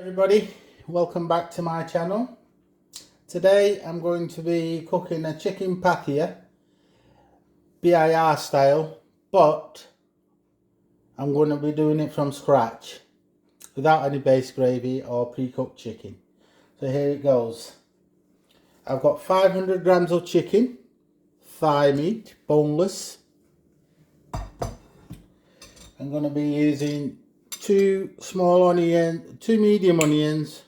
Everybody, welcome back to my channel. Today I'm going to be cooking a chicken pathia, BIR style, but I'm going to be doing it from scratch without any base gravy or pre-cooked chicken. So here it goes. I've got 500 grams of chicken, thigh meat, boneless. I'm going to be using two medium onions,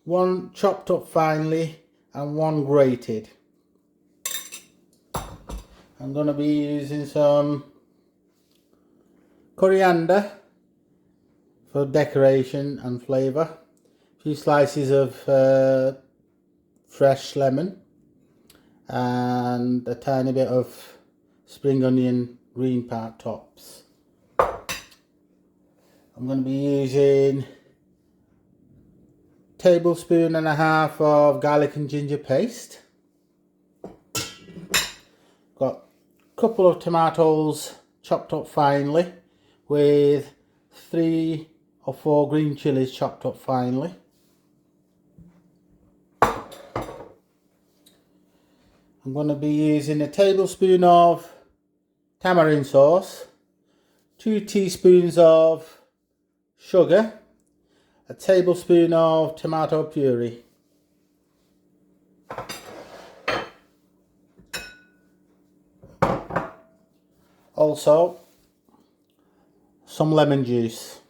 one chopped up finely and one grated. I'm going to be using some coriander for decoration and flavour, a few slices of fresh lemon and a tiny bit of spring onion green part tops. I'm going to be using a tablespoon and a half of garlic and ginger paste. Got a couple of tomatoes chopped up finely with 3 or 4 green chilies chopped up finely. I'm going to be using a tablespoon of tamarind sauce, 2 teaspoons of sugar, a tablespoon of tomato puree. Also, some lemon juice,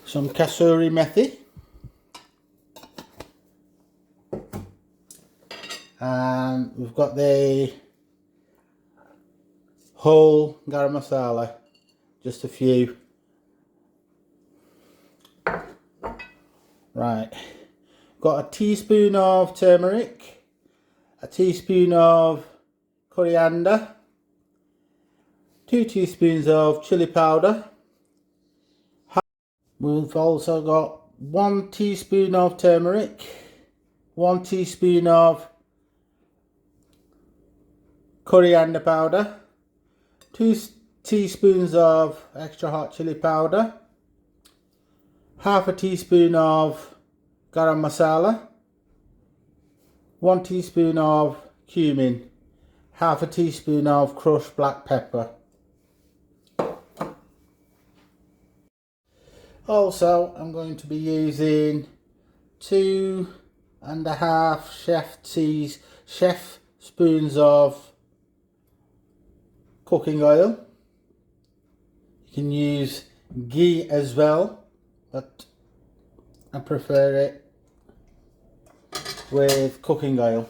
some kasuri methi, and we've got the whole garam masala, just a few. Right, got a teaspoon of turmeric, a teaspoon of coriander, 2 teaspoons of chili powder. We've also got 1 teaspoon of turmeric, 1 teaspoon of coriander powder, 2 teaspoons of extra hot chili powder, half a teaspoon of garam masala, 1 teaspoon of cumin, half a teaspoon of crushed black pepper. Also, I'm going to be using 2.5 chef spoons of cooking oil. You can use ghee as well, but I prefer it with cooking oil.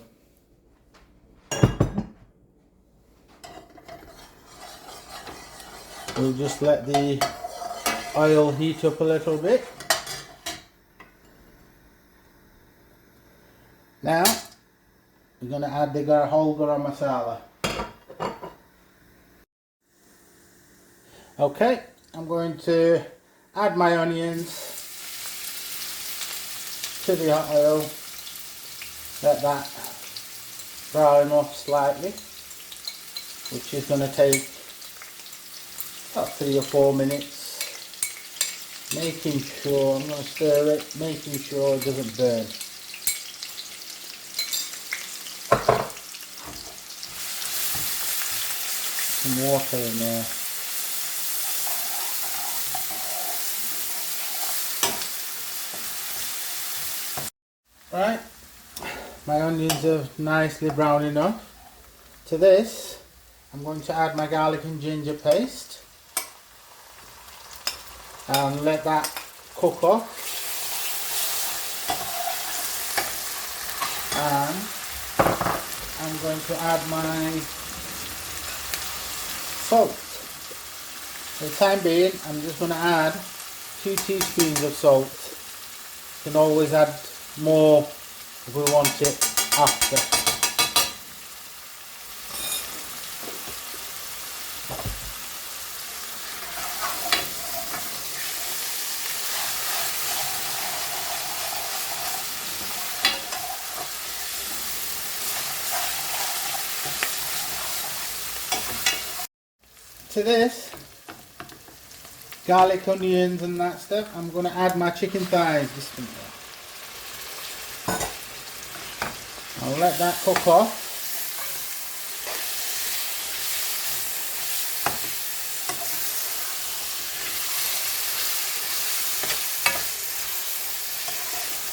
We'll just let the oil heat up a little bit. Now we're going to add the whole garam masala. Okay, I'm going to add my onions to the hot oil, let that brown off slightly, which is going to take about 3 or 4 minutes. Making sure, I'm going to stir it, making sure it doesn't burn. Some water in there. Right, my onions are nicely brown enough. To this, I'm going to add my garlic and ginger paste and let that cook off. And I'm going to add my salt. For the time being, I'm just going to add 2 teaspoons of salt. You can always add more if we want it after. To this, garlic, onions and that stuff, I'm going to add my chicken thighs. I'll let that cook off.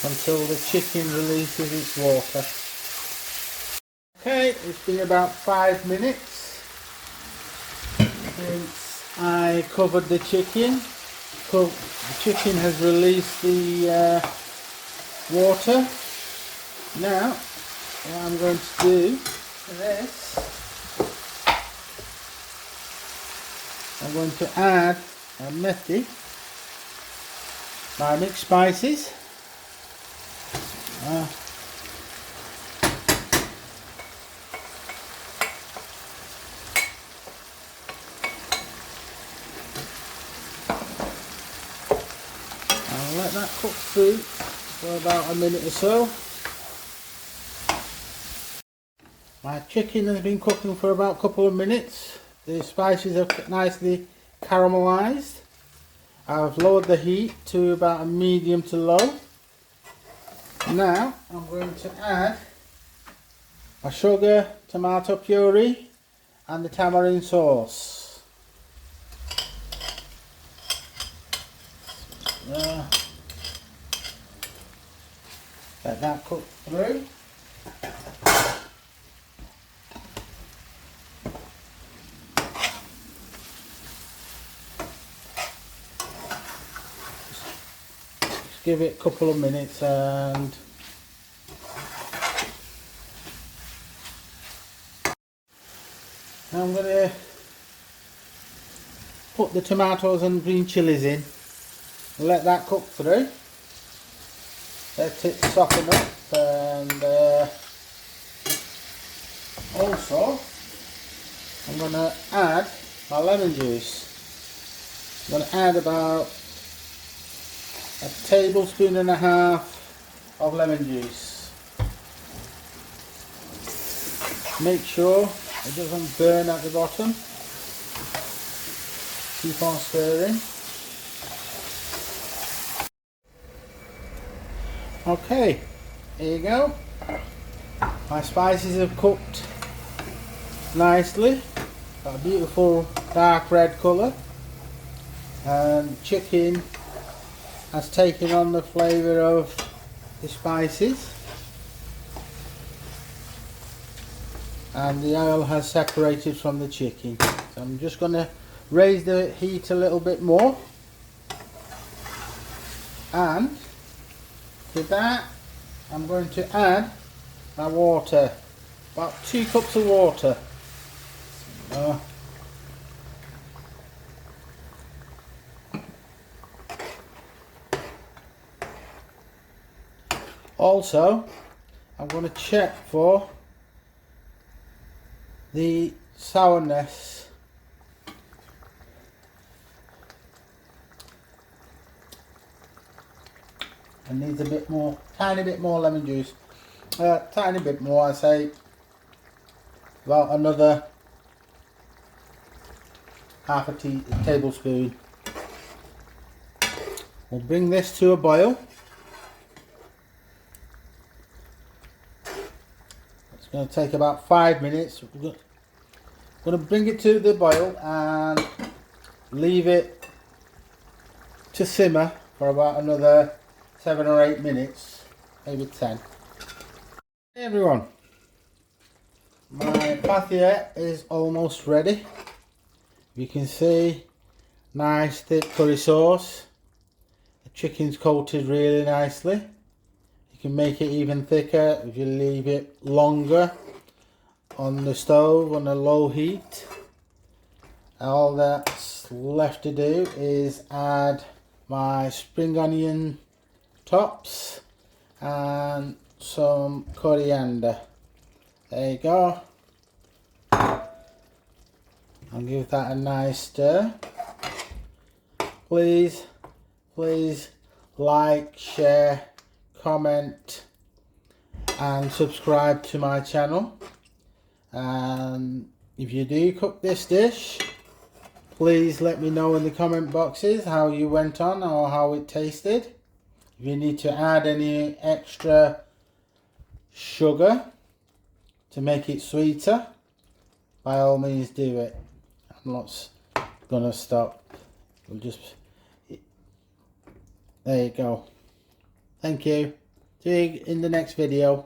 Until the chicken releases its water. Okay, it's been about 5 minutes since I covered the chicken. The chicken has released the water. Now, what I'm going to do for this, I'm going to add my mixed spices. I'll let that cook through for about a minute or so. My chicken has been cooking for about a couple of minutes. The spices are nicely caramelized. I've lowered the heat to about a medium to low. Now I'm going to add my sugar, tomato puree and the tamarind sauce. Let that cook through. Just give it a couple of minutes and I'm going to put the tomatoes and green chilies in. Let that cook through. Let it soften up, and also I'm going to add my lemon juice. I'm going to add about a tablespoon and a half of lemon juice. Make sure it doesn't burn at the bottom. Keep on stirring. Okay, here you go. My spices have cooked nicely. Got a beautiful dark red colour. And chicken has taken on the flavour of the spices. And the oil has separated from the chicken. So I'm just going to raise the heat a little bit more, and to that I'm going to add my water, about 2 cups of water. Also I'm going to check for the sourness. It needs a bit more, tiny bit more lemon juice. Tiny bit more, I say about another half a tablespoon. We'll bring this to a boil. It's going to take about 5 minutes. We're going to bring it to the boil and leave it to simmer for about another 7 or 8 minutes, maybe 10. Hey everyone, my pathia is almost ready. You can see, nice thick curry sauce. The chicken's coated really nicely. You can make it even thicker if you leave it longer on the stove on a low heat. All that's left to do is add my spring onion tops and some coriander. There you go. I'll give that a nice stir. Please like, share, comment and subscribe to my channel. And if you do cook this dish, Please let me know in the comment boxes how you went on or how it tasted. If you need to add any extra sugar to make it sweeter, by all means do it. I'm not gonna stop. We'll just, there you go. Thank you. See you in the next video.